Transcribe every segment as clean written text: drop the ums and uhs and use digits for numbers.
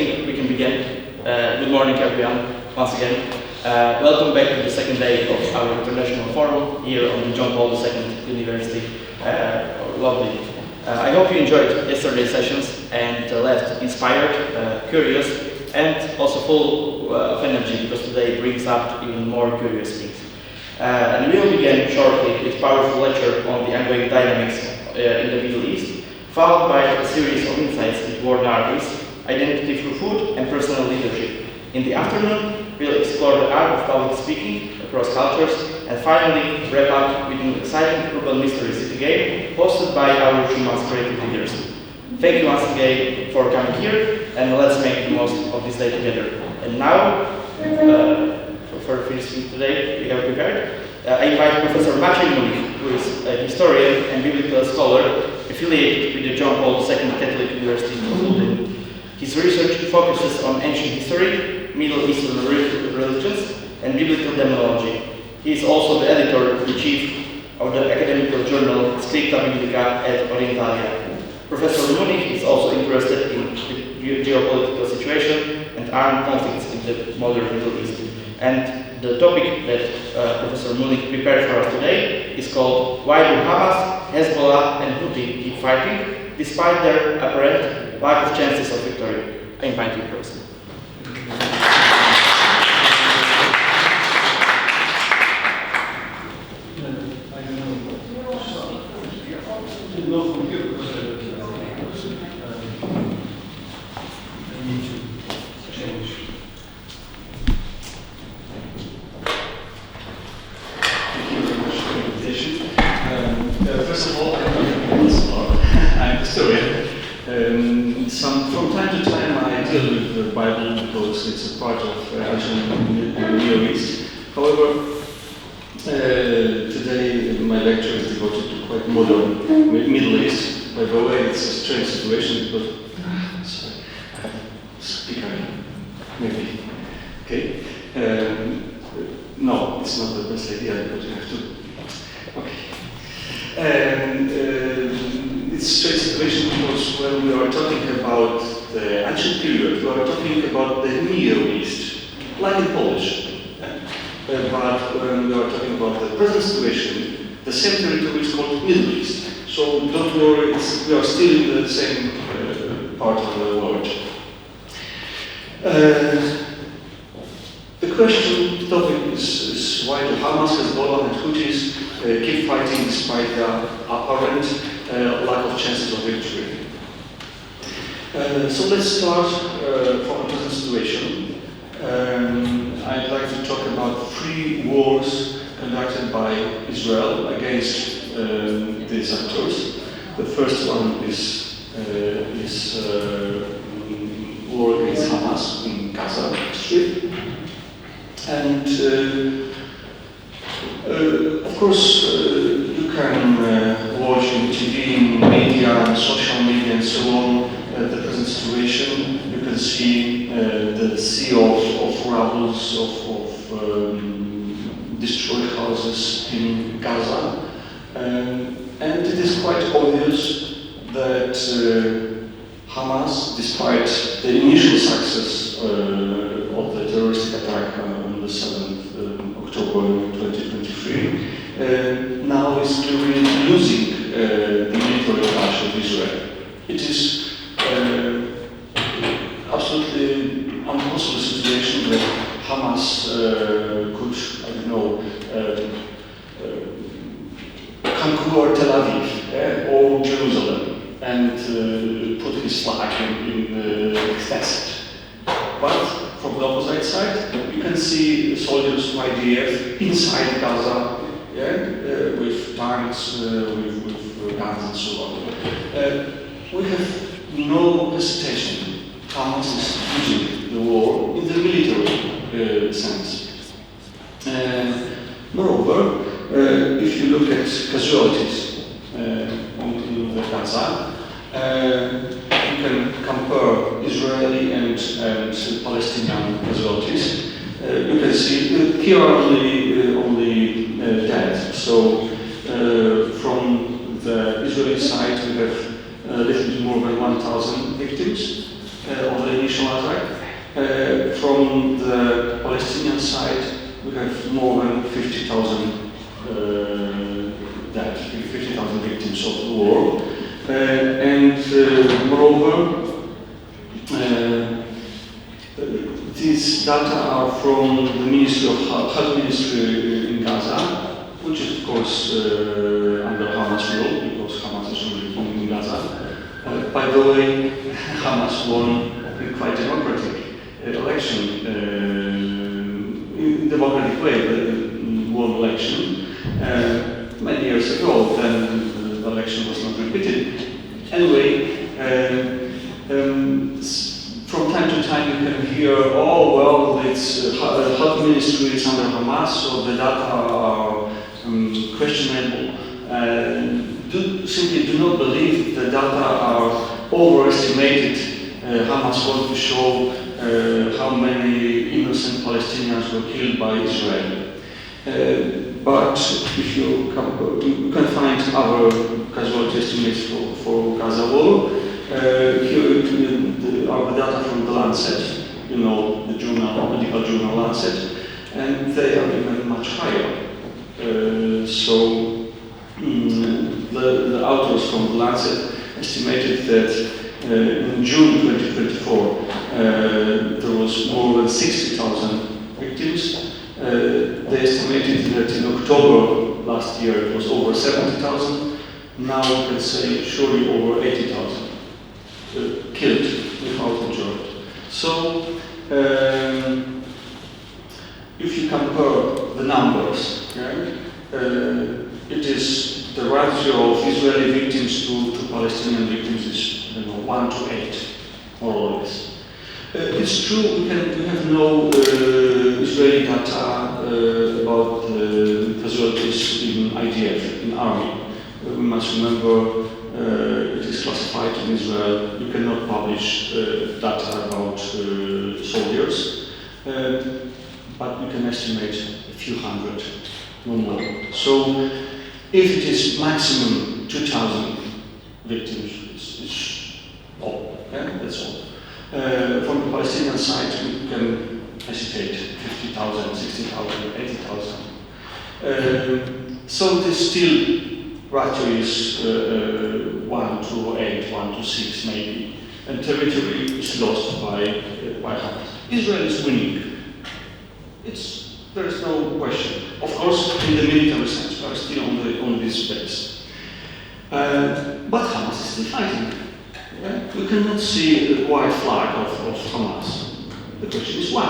think we can begin. Good morning, everyone, once again. Welcome back to the second day of our international forum here on the John Paul II University. Lovely. I hope you enjoyed yesterday's sessions and left inspired, curious, and also full of energy, because today brings up even more curious things. And we will begin shortly with a powerful lecture on the ongoing dynamics in the Middle East, followed by a series of insights into world armies, identity through food, and personal leadership. In the afternoon, we'll explore the art of public speaking across cultures, and finally wrap up with an exciting urban mystery city game hosted by our Schuman's creative leaders. Thank you once again for coming here, and let's make the most of this day together. And now, for the first thing today we have prepared, I invite Professor Maciej Munich, who is a historian and biblical scholar affiliated with the John Paul II Catholic University of London. His research focuses on ancient history, Middle Eastern religions, and biblical demonology. He is also the editor-in-chief of the academical journal Scripta Biblica et Orientalia. Professor Munich is also interested in the geopolitical situation and armed conflicts in the modern Middle East. And the topic that Professor Munich prepared for us today is called "Why do Hamas, Hezbollah, and Houthi keep fighting despite their apparent lack of chances of victory?" I invite you, Professor. First of all, I'm a historian. From time to time I deal with the Bible because it's a part of ancient Near East. However, today my lecture is devoted to quite modern Middle East. By the way, it's a strange situation because sorry, I have a speaker maybe. Okay. No, it's not the best idea, but you have to. Okay. And it's a strange situation because when we are talking about the ancient period, we are talking about the Near East, like in Polish. But when we are talking about the present situation, the same territory is called Middle East. So don't worry, we are still in the same part of the world. The topic is why the Hamas, Hezbollah, and Houthis keep fighting despite the apparent lack of chances of victory. So let's start from the present situation. I'd like to talk about 3 wars conducted by Israel against these actors. The first one is war against Hamas in Gaza Strip. And of course, you can watch in TV, in media, and social media, and so on, the present situation. You can see the sea of rubble, of destroyed houses in Gaza. And it is quite obvious that Hamas, despite the initial success of the terroristic attack on the 7th October 2023, now is clearly losing the military clash of Israel. It is absolutely impossible situation that Hamas could, I don't know, conquer Tel Aviv or Jerusalem and put his flag in the desert. But from the opposite side, you can see soldiers from IDF inside Gaza, with tanks, with guns and so on. We have no hesitation. Hamas is losing the war in the military sense. Moreover, if you look at casualties in the Gaza, you can compare Israeli and Palestinian casualties. You can see here are only dead. So from the Israeli side, we have a little bit more than 1,000 victims. of the initial attack. From the Palestinian side, we have more than 50,000 dead, 50,000 victims of the war. Moreover, these data are from the Ministry of Health Ministry in Gaza, which is of course under Hamas rule, because Hamas is ruling in Gaza. By the way, Hamas won a quite democratic election, in democratic way, won election many years ago. Then the election was not repeated. Anyway, from time to time you can hear, oh well, it's health ministry is under Hamas, so the data are questionable. Simply do not believe the data are overestimated. Hamas wants to show how many innocent Palestinians were killed by Israel. But if you can find our casualty estimates for Gaza war. Here are the data from the Lancet, the medical journal Lancet, and they are even much higher. The authors from the Lancet estimated that in June 2024 there was more than 60,000 victims. They estimated that in October last year it was over 70,000. Now we can say surely over 80,000 killed without injured. So if you compare the numbers, it is the ratio of Israeli victims to Palestinian victims is 1 to 8, more or less. It's true we have no Israeli data about casualties in IDF, in army. We must remember it is classified in Israel. You cannot publish data about soldiers, but we can estimate a few hundred, no more. So if it is maximum 2,000 victims, it's all. That's all. From the Palestinian side, we can hesitate 50,000, 60,000, 80,000. So it is still ratio is 1 to 8, 1 to 6 maybe, and territory is lost by Hamas. Israel is winning. There is no question. Of course, in the military sense, we are still on this base. But Hamas is still fighting. We cannot see a white flag of Hamas. The question is why?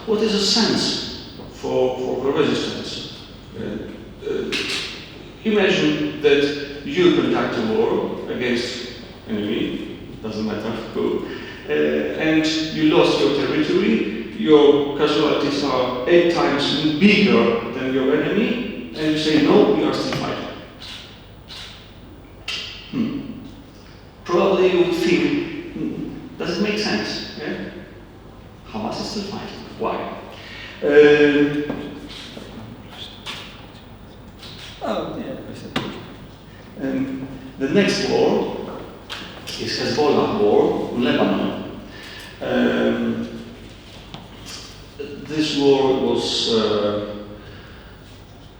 What is the sense for the resistance? Imagine that you conduct a war against enemy, doesn't matter who, and you lost your territory, your casualties are 8 times bigger than your enemy, and you say, no, we are still fighting. Probably you would think, does it make sense? Hamas is still fighting. Why? The next war is Hezbollah war in Lebanon. This war was,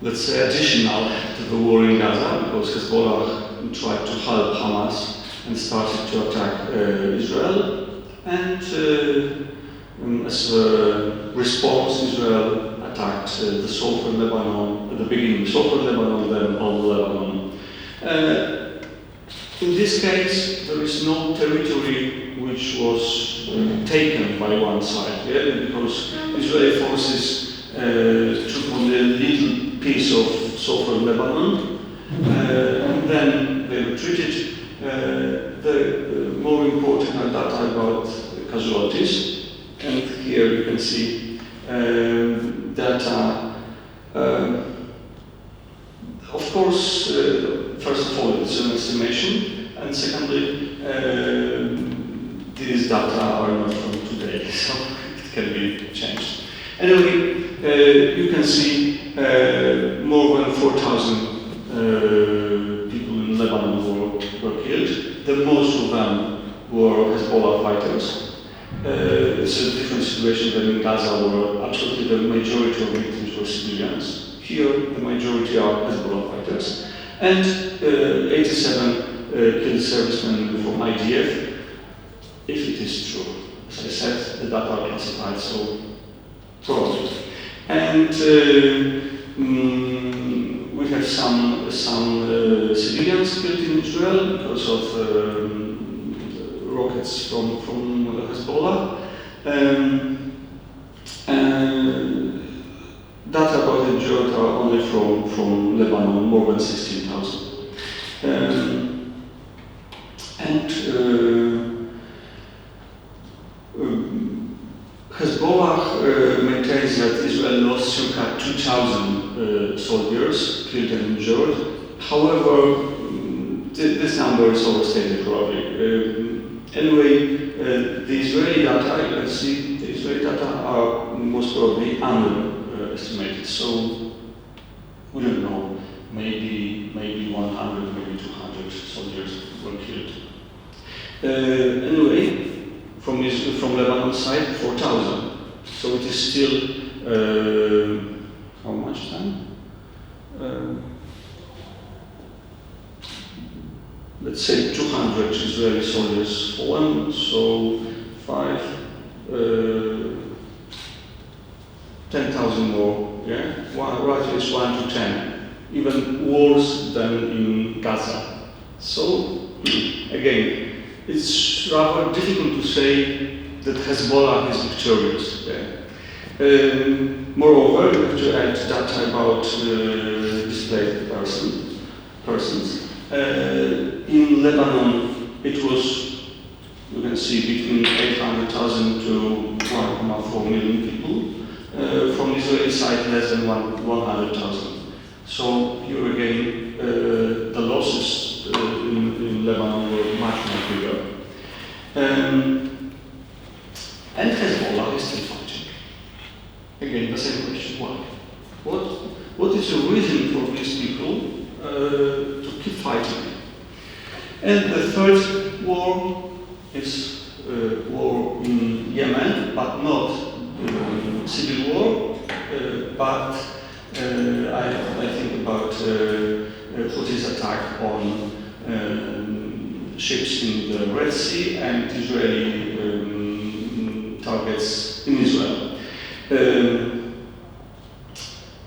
let's say, additional to the war in Gaza, because Hezbollah tried to help Hamas and started to attack Israel. And as a response, Israel attacked the southern Lebanon, at the beginning southern Lebanon, then all Lebanon. In this case, there is no territory which was taken by one side, because Israeli forces took only a little piece of southern Lebanon, and then they retreated. The more important are data about casualties, and here you can see data. Of course, first of all, it's an estimation, and secondly, these data are not from today, so it can be changed. Anyway, you can see more than 4,000 people in Lebanon were killed. The most of them were Hezbollah fighters. It's a different situation than in Gaza, where absolutely the majority of victims were civilians. Here, the majority are Hezbollah fighters. And 87 killed servicemen from IDF, if it is true. As I said, the data are classified, so probably. And we have some civilians killed in Israel because of rockets from Hezbollah. Data about injured are only from Lebanon, more than 16,000. Hezbollah maintains that Israel lost circa 2,000 soldiers killed and injured. However, this number is overstated probably. Anyway, the Israeli data, you can see, the Israeli data are most probably underestimated. So we don't know. Maybe 100, maybe 200 soldiers were killed. Anyway, from Lebanon side, 4,000. So it is still how much time? Let's say 200 Israeli soldiers fallen. So 10,000 more. Yeah, roughly it's 1 to 10. Even worse than in Gaza. So, again, it's rather difficult to say that Hezbollah is victorious. Yeah. Moreover, we have to add data about displaced persons. In Lebanon, it was, you can see, between 800,000 to 1.4 million people. From Israeli side, less than 100,000. So here again, the losses in Lebanon were much bigger. And Hezbollah is still fighting. Again, the same question: why? What is the reason for these people to keep fighting? And the third war is war in Yemen, but not civil war, but I think about Houthis' attack on ships in the Red Sea and Israeli targets in Israel.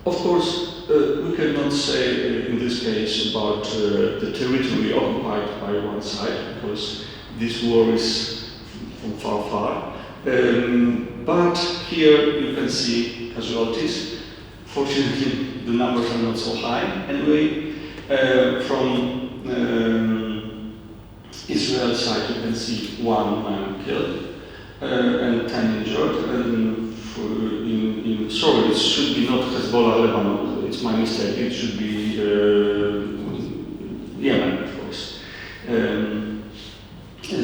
Of course, we cannot say in this case about the territory occupied by one side, because this war is from far. But here you can see casualties. Fortunately, the numbers are not so high. Anyway, from Israel side, you can see 1 man killed and 10 injured. Sorry, it should be not Hezbollah Lebanon. It's my mistake. It should be Yemen, of course.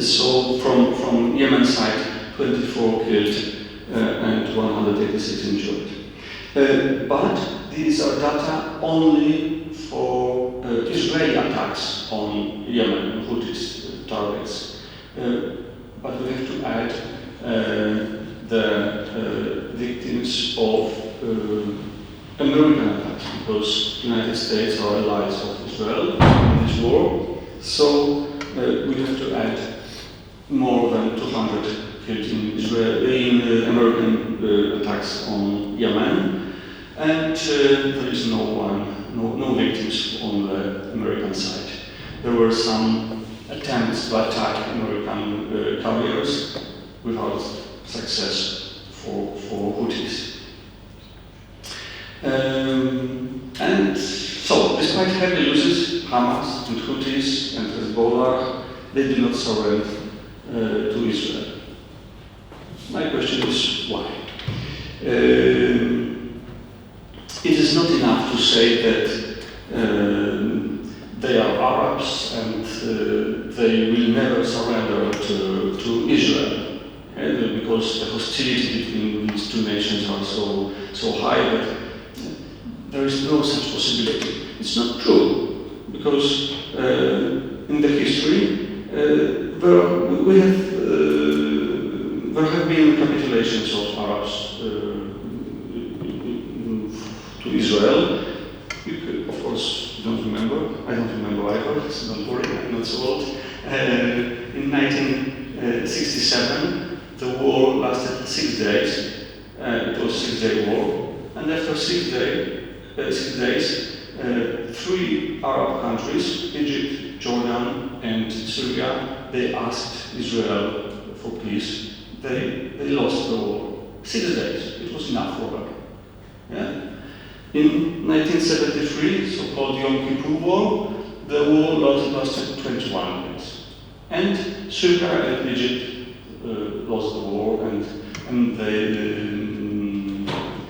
So from Yemen side, 24 killed and 186 injured. But these are data only for Israeli attacks on Yemen, Houthis targets. But we have to add the victims of American attacks, because the United States are allies of Israel in this war. So we have to add more than 200 killed in American attacks on Yemen, and there is no victims on the American side. There were some attempts to attack American carriers without success for Houthis. And so, despite heavy losses, Hamas and Houthis and Hezbollah, they did not surrender to Israel. My question is why? It is not enough to say that they are Arabs and they will never surrender to Israel, because the hostility between these two nations are so high that there is no such possibility. It's not true, because in the history there been capitulations of Arabs to Israel. Of course, you don't remember. I don't remember either, so don't worry, I'm not so old. In 1967, the war lasted 6 days. It was a 6-day war. And after 6 days, 3 Arab countries, Egypt, Jordan, and Syria, they asked Israel for peace. They lost the war. 6 days. It was enough for them. Yeah? In 1973, so-called Yom Kippur War, the war lasted 21 days. And Syria and Egypt lost the war, and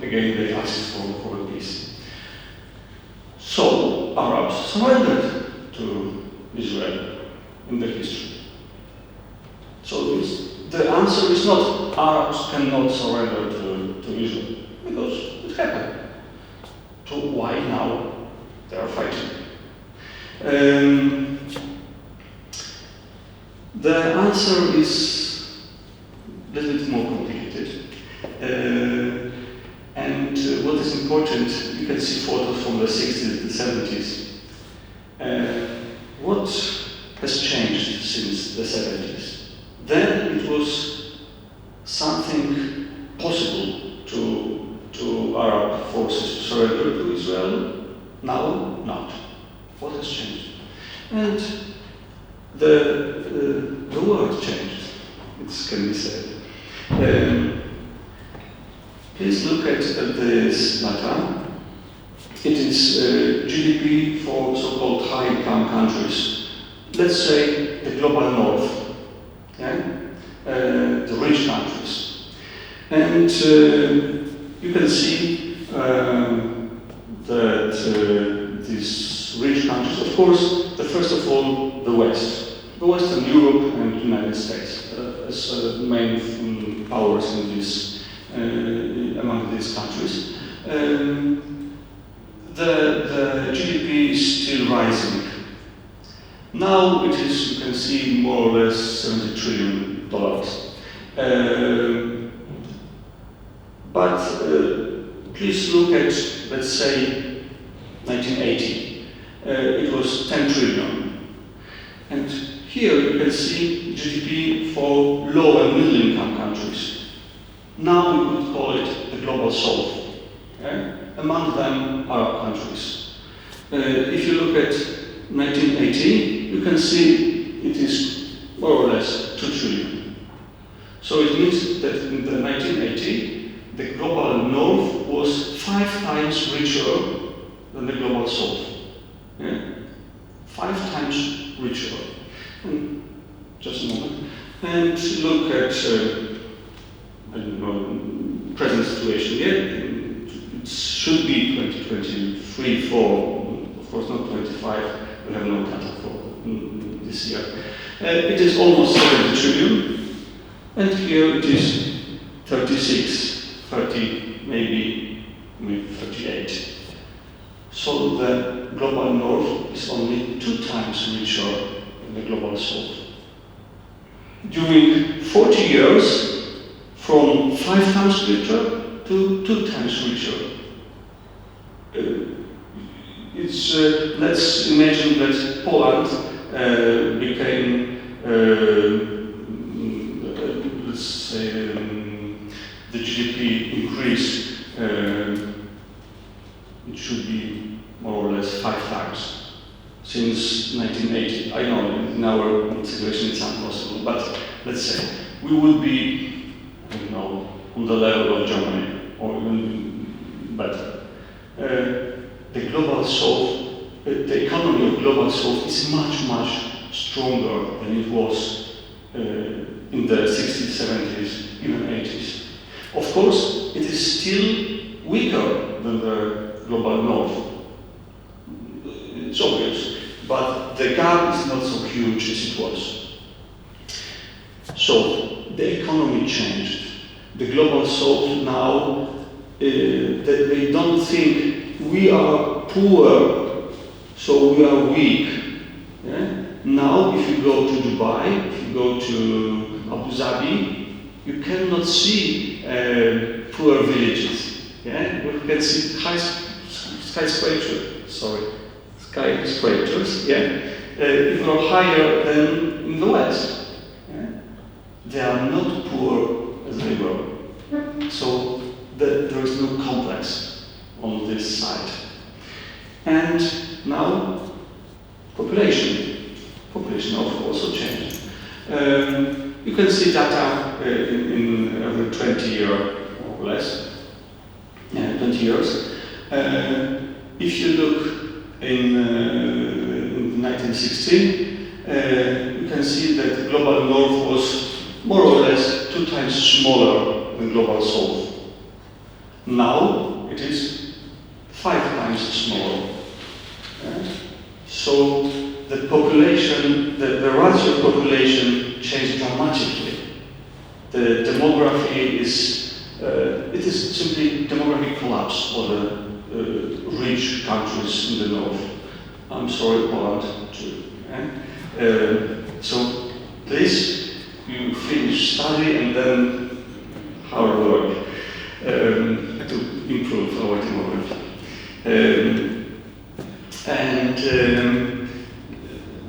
again they asked for peace. So Arabs surrendered to Israel in the history. So the answer is not Arabs cannot surrender to Israel, because it happened. So why now they are fighting? The answer is a little bit more complicated. And what is important, you can see photos from the 60s and 70s. What has changed since the 70s? Then it was something possible to Arab forces to surrender to Israel. Now, not. What has changed? And the world changed, it can be said. Please look at this data. It is GDP for so-called high-income countries. Let's say the global north, the rich countries. And you can see that these rich countries, of course, first of all, the West. The Western Europe and the United States as main powers in among these countries. The GDP is still rising. Now it is, you can see, more or less $70 trillion. But please look at, let's say, 1980. It was 10 trillion. And here you can see GDP for low and middle income countries. Now we would call it the global south. Among them Arab countries. If you look at 1980, you can see it is more or less 2 trillion. So it means that in the 1980, the global north was 5 times richer than the global south. 5 times richer. And just a moment. And look at I don't know, present situation. It should be 2023, 4, of course not 25. We have no data for this year. It is almost 70 trillion, and here it is 36, 30, maybe 38. So the global north is only 2 times richer than the global south. During 40 years, from 5 times richer to 2 times richer. Let's imagine that Poland became, let's say, the GDP increase. It should be more or less 5 times since 1980. I know in our situation it's impossible, but let's say we would be, I don't know, on the level of Germany, or even better. The global south, the economy of global south is much, much stronger than it was in the 60s, 70s, even 80s. Of course, it is still weaker than the global north. It's obvious, but the gap is not so huge as it was. So, the economy changed. The global south now, that they don't think we are poor, so we are weak. Now, if you go to Dubai, if you go to Abu Dhabi, you cannot see poor villages. Yeah? You can see skyscrapers, yeah? Even higher than in the West. Yeah? They are not poor as they were. So there is no complex on this side. And now, population of also changed. You can see data in every 20 years or less. 20 years. If you look in 1916, you can see that the global north was more or less 2 times smaller than global south. Now it is 5 times smaller. So the population, the ratio of population changed dramatically. The demography is it is simply demographic collapse for the rich countries in the north. I'm sorry, Poland too. So this, you finish study and then hard work to improve our demography.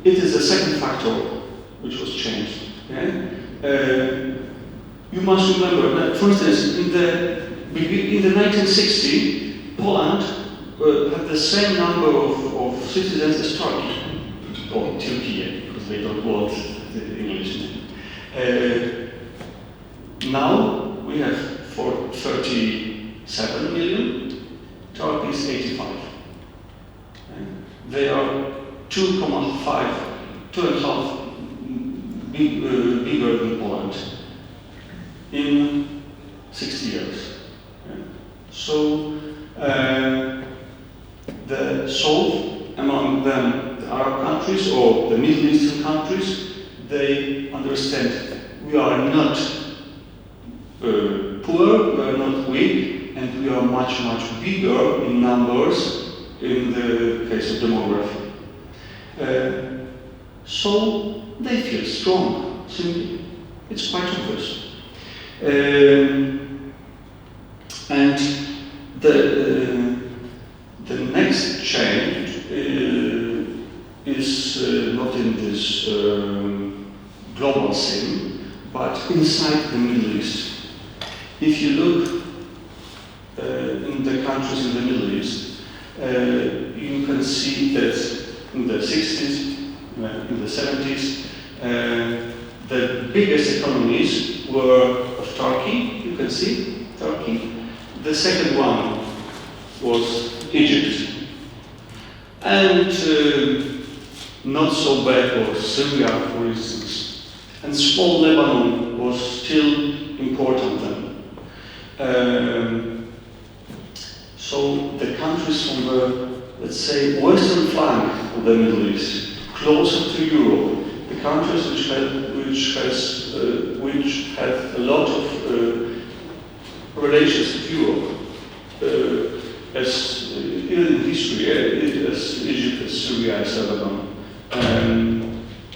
It is the second factor which was changed. You must remember that, for instance, in the 1960s, Poland had the same number of citizens as Turkey, or Turkey, because they don't want the English name. Now we have 37 million, Turkey is 85. They are 2.5 bigger than Poland in 60 years. So the South, among them the Arab countries or the Middle Eastern countries, they understand we are not poor, we are not weak, and we are much, much bigger in numbers in the case of demography. So they feel strong, simply. It's quite obvious. And the next change is not in this global scene, but inside the Middle East. If you look in the countries in the Middle East, you can see that in the 60s, in the 70s, the biggest economies were of Turkey, you can see, Turkey. The second one was Egypt. And not so bad was Syria, for instance. And small Lebanon was still important then. So the countries from the, let's say, western flank of the Middle East, closer to Europe, the countries which had a lot of relations with Europe, as even in history, as Egypt, as Syria, as Lebanon.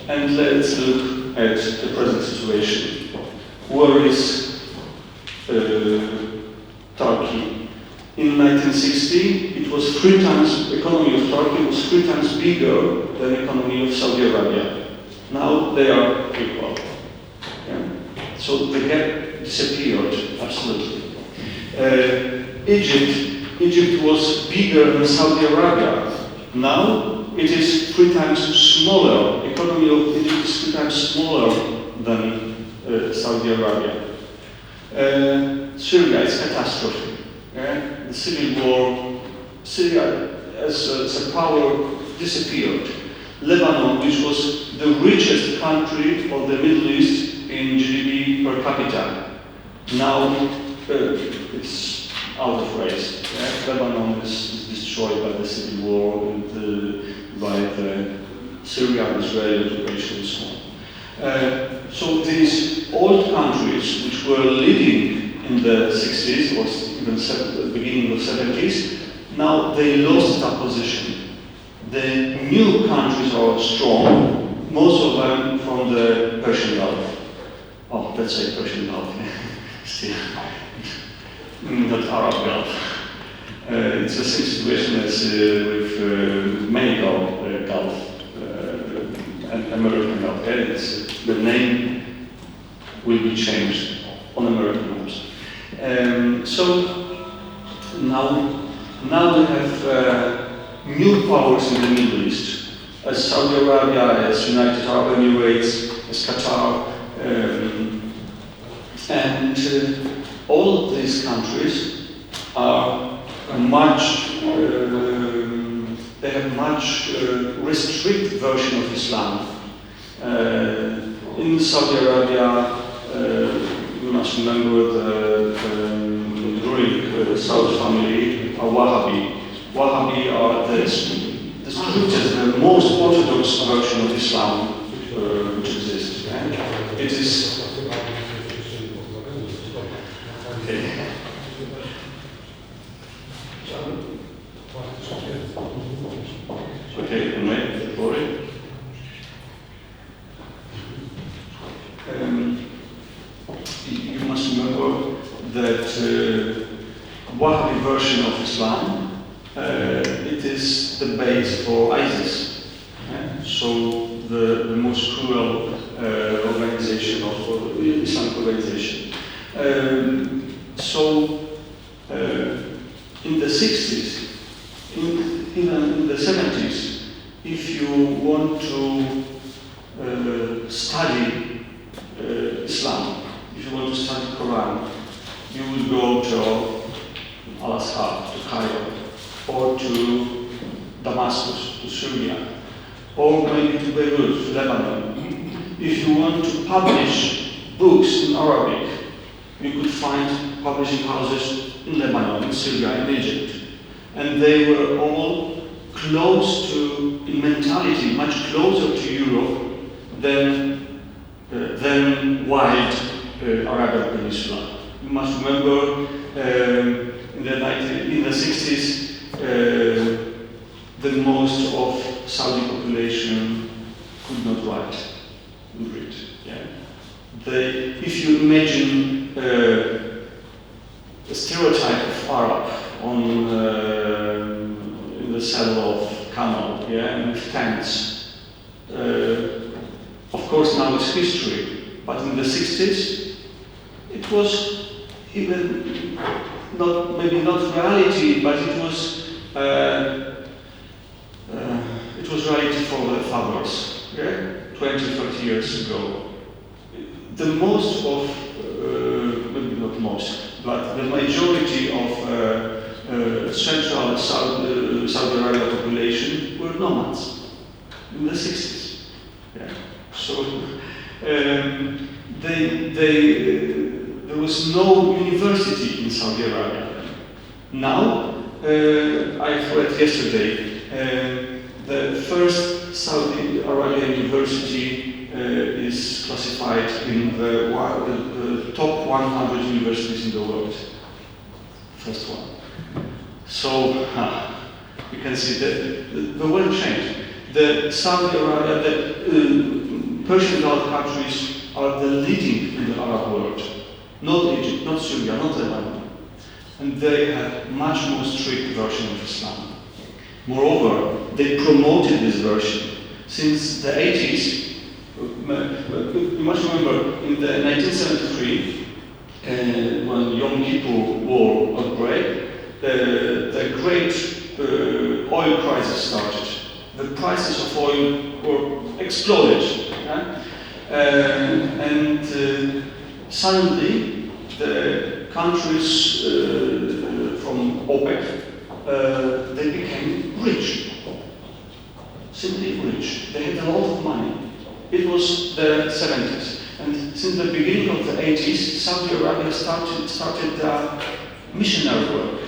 And let's look at the present situation. Where is Turkey? In 1960, it was 3 times, the economy of Turkey was 3 times bigger than the economy of Saudi Arabia. Now they are equal. Yeah? So the gap disappeared, absolutely. Egypt was bigger than Saudi Arabia. Now it is 3 times smaller. The economy of Egypt is 3 times smaller than Saudi Arabia. Syria is catastrophe. The civil war, Syria as a power disappeared. Lebanon, which was the richest country of the Middle East in GDP per capita, now it's out of race. Lebanon is destroyed by the civil war and by the Syrian-Israeli occupation and so on. So these old countries, which were leading in the 60s, or even the beginning of 70s, now they lost that position. The new countries are strong, most of them from the Persian Gulf. Oh, let's say Persian Gulf. still not Arab Gulf. It's the same situation as with many Gulf and American Gulf. The name will be changed on American maps. So now we have new powers in the Middle East, as Saudi Arabia, as United Arab Emirates, as Qatar, and all of these countries are much, they have much restricted version of Islam. In Saudi Arabia, you must remember the ruling Saud family are Wahhabi. Wahhabi are the strictest, the most orthodox version of Islam which exists. It is. Okay. Okay, anyway, sorry. You must remember that Wahhabi version of Islam, it is the base for ISIS. So the most cruel organization of Islamic organization. In the 60s, even in the 70s, if you want to study Islam, if you want to study Quran, you would go to Al-Azhar, to Cairo, or to Damascus, to Syria, or maybe to Beirut, to Lebanon. If you want to publish books in Arabic, you could find publishing houses in Lebanon, in Syria, in Egypt. And they were all close to, in mentality, much closer to Europe than wild Arabian Peninsula. You must remember in the 60s, the most of Saudi population could not write and read. Yeah. If you imagine a stereotype of Arab in the saddle of camel, yeah, and with tents. Of course, now it's history, but in the 60s, it was even maybe not reality, but it was reality for the fathers, yeah, 20, 30 years ago. The most of, maybe not most, but the majority of central Saudi Arabia population were nomads in the 60s. Yeah. So there was no university in Saudi Arabia. Now, I've read yesterday, the first Saudi Arabian university is classified in the top 100 universities in the world. First one. So you can see that the world changed. The Saudi Arabia, the Persian Gulf countries are the leading in the Arab world. Not Egypt, not Syria, not Lebanon. And they have much more strict version of Islam. Moreover, they promoted this version. Since the 80s, you must remember, in the 1973, when Yom Kippur War outbreak, the great oil crisis started. The prices of oil were exploded. And suddenly, the countries from OPEC, they became rich. Simply rich. They had a lot of money. It was the 70s. And since the beginning of the 80s, Saudi Arabia started missionary work.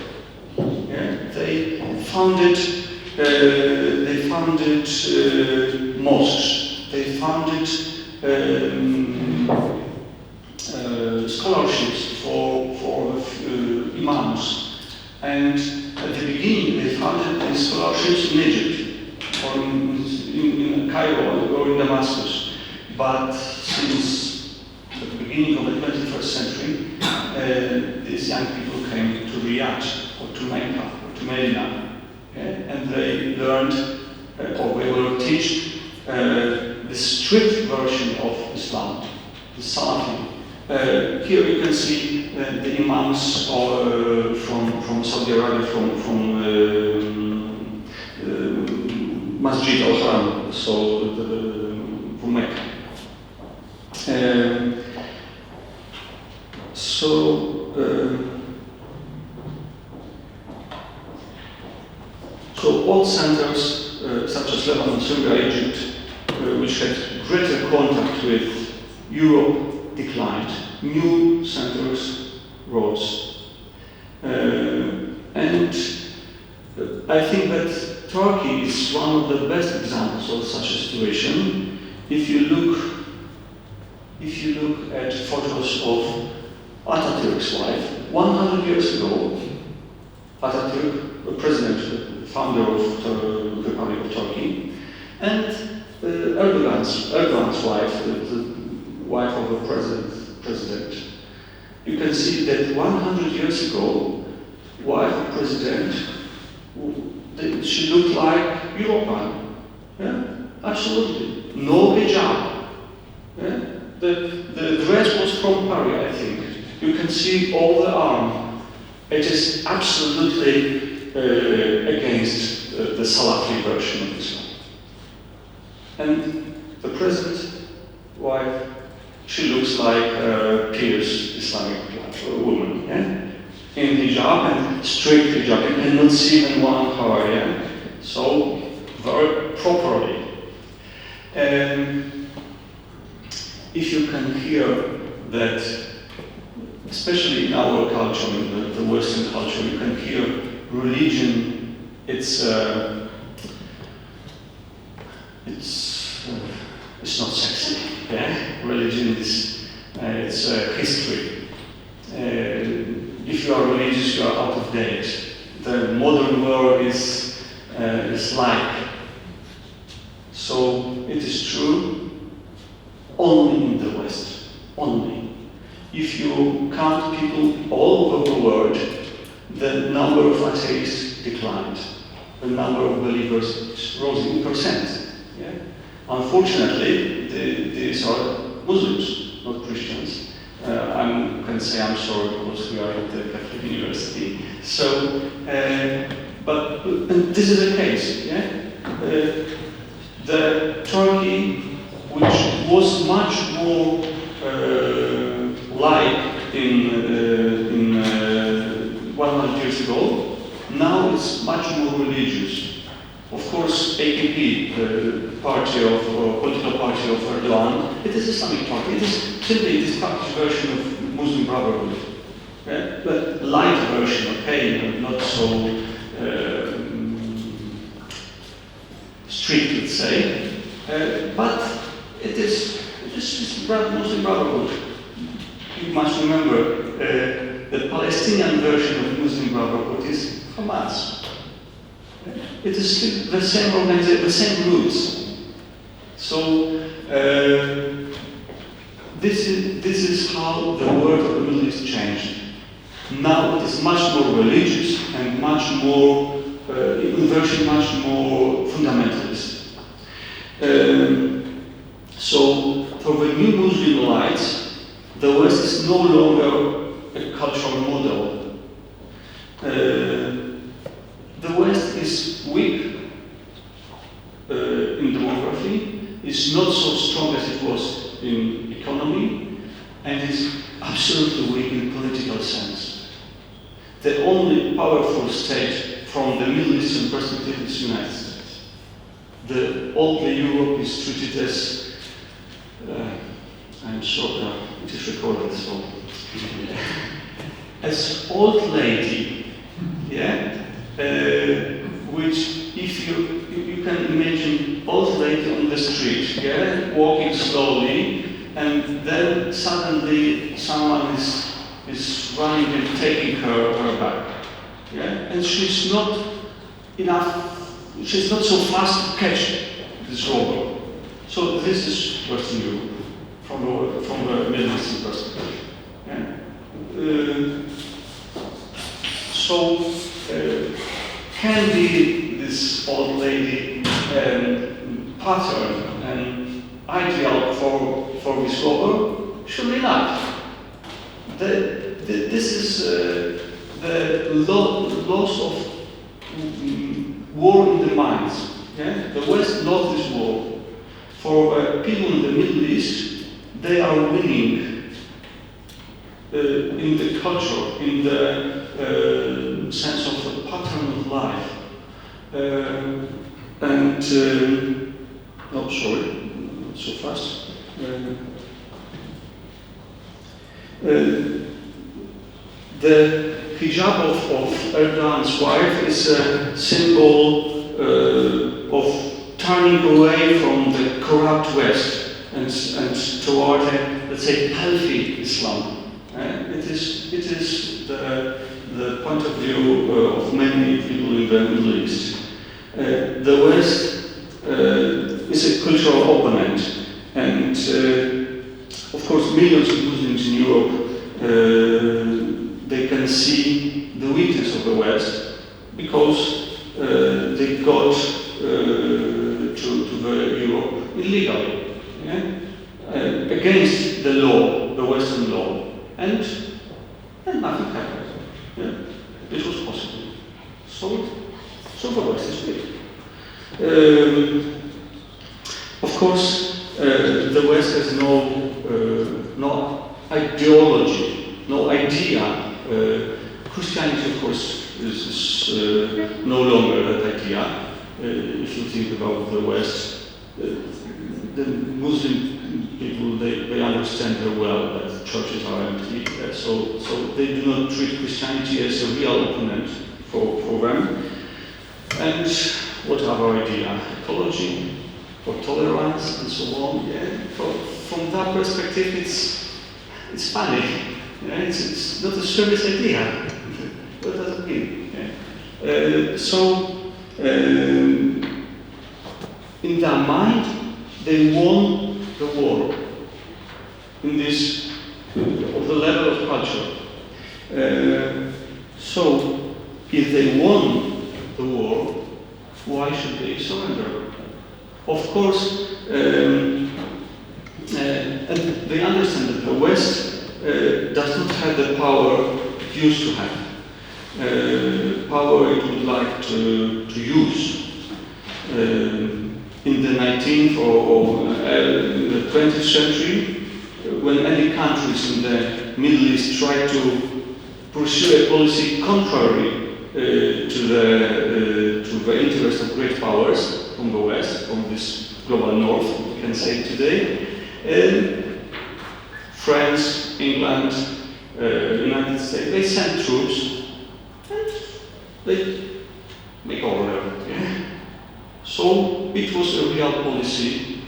Yeah? They founded mosques. They founded scholarships for imams. And at the beginning, they founded these scholarships in Egypt, or in Cairo, or in Damascus. But since the beginning of the 21st century, these young people came to Riyadh or to Mecca or to Medina, and they learned or they were taught the strict version of Islam, the Salafi. Here you can see the imams from Saudi Arabia, from Masjid al-Haram, so from Mecca. So all centers, such as Lebanon, Syria, Egypt, which had greater contact with Europe, declined. New centers rose. And I think that Turkey is one of the best examples of such a situation. If you look at photos of Atatürk's wife, 100 years ago, Atatürk, the president, founder of the Republic of Turkey, and Erdogan's wife, the wife of the president. You can see that 100 years ago, wife of president, she looked like European. Yeah? Absolutely. No hijab. Yeah? The dress was from Paris, I think. You can see all the arm. It is absolutely against the Salafi version of Islam. And the present wife, she looks like a pious Islamic woman, yeah? In hijab and strict hijab. You cannot see even one hair, yeah? So, very properly. If you can hear that, especially in our culture, in the Western culture, you can hear religion, it's not sexy, yeah? Religion is, it's history. If you are religious, you are out of date. The modern world is like. So it is true only in the West, only. If you count people all over the world, the number of atheists declined. The number of believers rose in percent. Yeah? Unfortunately, these are Muslims, not Christians. I can say I'm sorry because we are at the Catholic University. So, but this is the case. Yeah? The Turkey, which was much more like in 100 years ago, now it's much more religious. Of course, AKP, the party of political party of Erdogan, it is Islamic party. It is simply this Turkish version of Muslim Brotherhood, yeah? But light version, okay, not so strict, let's say. But it is Muslim Brotherhood. You must remember the Palestinian version of Muslim Brotherhood is Hamas. It is still the same organization, the same roots. So this is how the world of the Middle East changed. Now it is much more religious and much more, version much more fundamentalist. So for the new Muslim elites, the West is no longer a cultural model. The West is weak in demography, is not so strong as it was in economy, and is absolutely weak in political sense. The only powerful state from the Middle Eastern perspective is the United States. All the Europe is treated as, I'm sure it is recorded, so as old lady, yeah. Which, if you can imagine old lady on the street, yeah, walking slowly, and then suddenly someone is running and taking her back, yeah, and she's not so fast to catch this robber. So this is Western Europe from the Middle Eastern perspective. Yeah? can be this old lady pattern and ideal for this robber? Surely not. This is the loss of war in the minds. Yeah? The West lost this war. For people in the Middle East, they are winning in the culture, in the sense of the pattern of life. Oh, sorry, not so fast. The hijab of Erdogan's wife is a symbol of turning away from the corrupt West and toward a, let's say, healthy Islam. It is the point of view of many people in the Middle East. The West is a cultural opponent, and of course millions of Muslims in Europe they can see the weakness of the West because they got to the Europe illegally, against the law, the Western law, and nothing happened. Yeah? This was possible. So the West is weak. Of course, the West has no ideology, no idea. Christianity, of course, is no longer that idea. If you think about the West, the Muslim people, they understand very well that churches are empty, so they do not treat Christianity as a real opponent for them. And what other idea? Ecology, or tolerance, and so on. Yeah. From that perspective, it's funny. Yeah? It's not a serious idea. What does it mean? Yeah? In their mind, they won the war in this of the level of culture. So, if they won the war, why should they surrender? Of course, and they understand that the West does not have the power it used to have. Power it would like to use. In the 19th or the 20th century, when any countries in the Middle East tried to pursue a policy contrary to the interest of great powers from the West, from this global north, we can say today, France, England, United States, they sent troops and they make order. Yeah? So it was a real policy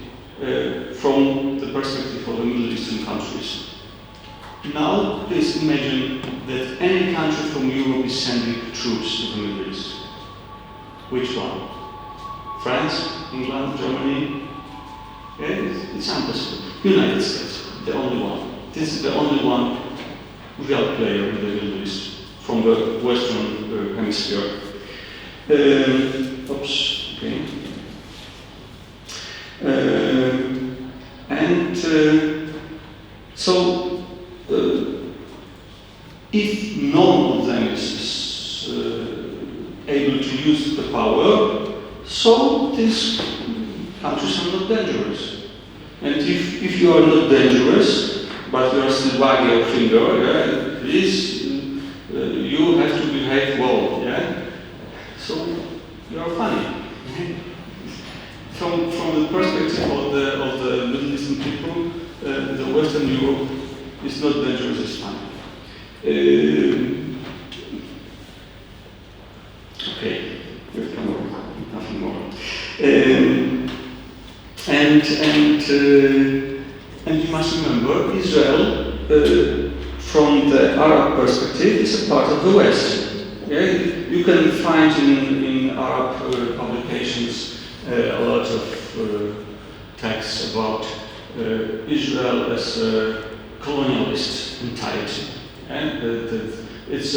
from the perspective of the Middle Eastern countries. Now, please imagine that any country from Europe is sending troops to the Middle East. Which one? France, England, Germany? Yeah, it's impossible. United States, the only one. This is the only one real player in the Middle East from the Western Hemisphere. Okay. So, if none of them is able to use the power, so these countries are not dangerous. And if you are not dangerous, but you are still wagging your finger, please, you have to behave well, yeah? So, you are funny. From the perspective of the Middle Eastern people, the Western Europe is not dangerous, it's funny. Okay, we've come on, nothing more. And you must remember, Israel, from the Arab perspective, is a part of the West. Yeah? You can find in Arab publications a lot of texts about Israel as a colonialist entirety. And it's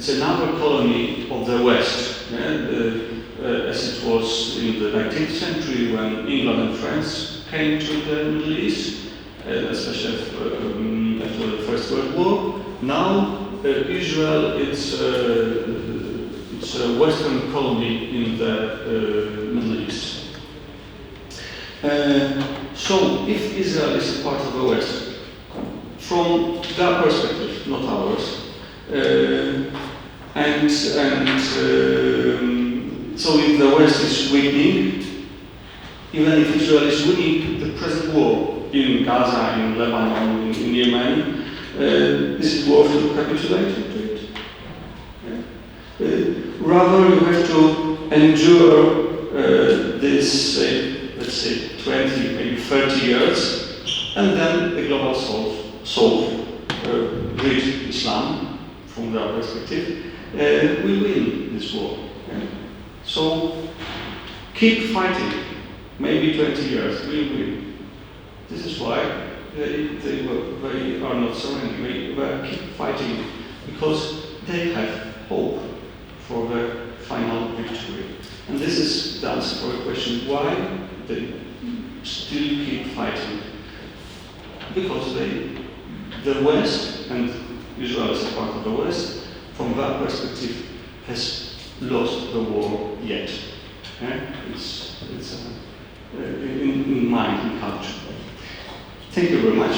another colony of the West, as it was in the 19th century when England and France came to the Middle East, especially after the First World War. Now Israel it's a Western colony in the Middle East. So if Israel is a part of the West, from their perspective, not ours, so if the West is winning, even if Israel is winning the present war in Gaza, in Lebanon, in Yemen, is it worth to capitulate to it? Rather, you have to endure this, let's say, 20, maybe 30 years, and then the global South, great Islam, from their perspective, will win this war. So keep fighting. Maybe 20 years, we'll win. This is why they are not surrendering. They keep fighting because they have hope for the final victory. And this is the answer for the question why they still keep fighting. Because the West, and Israel is a part of the West, from that perspective, has lost the war yet. It's in mind, in culture. Thank you very much.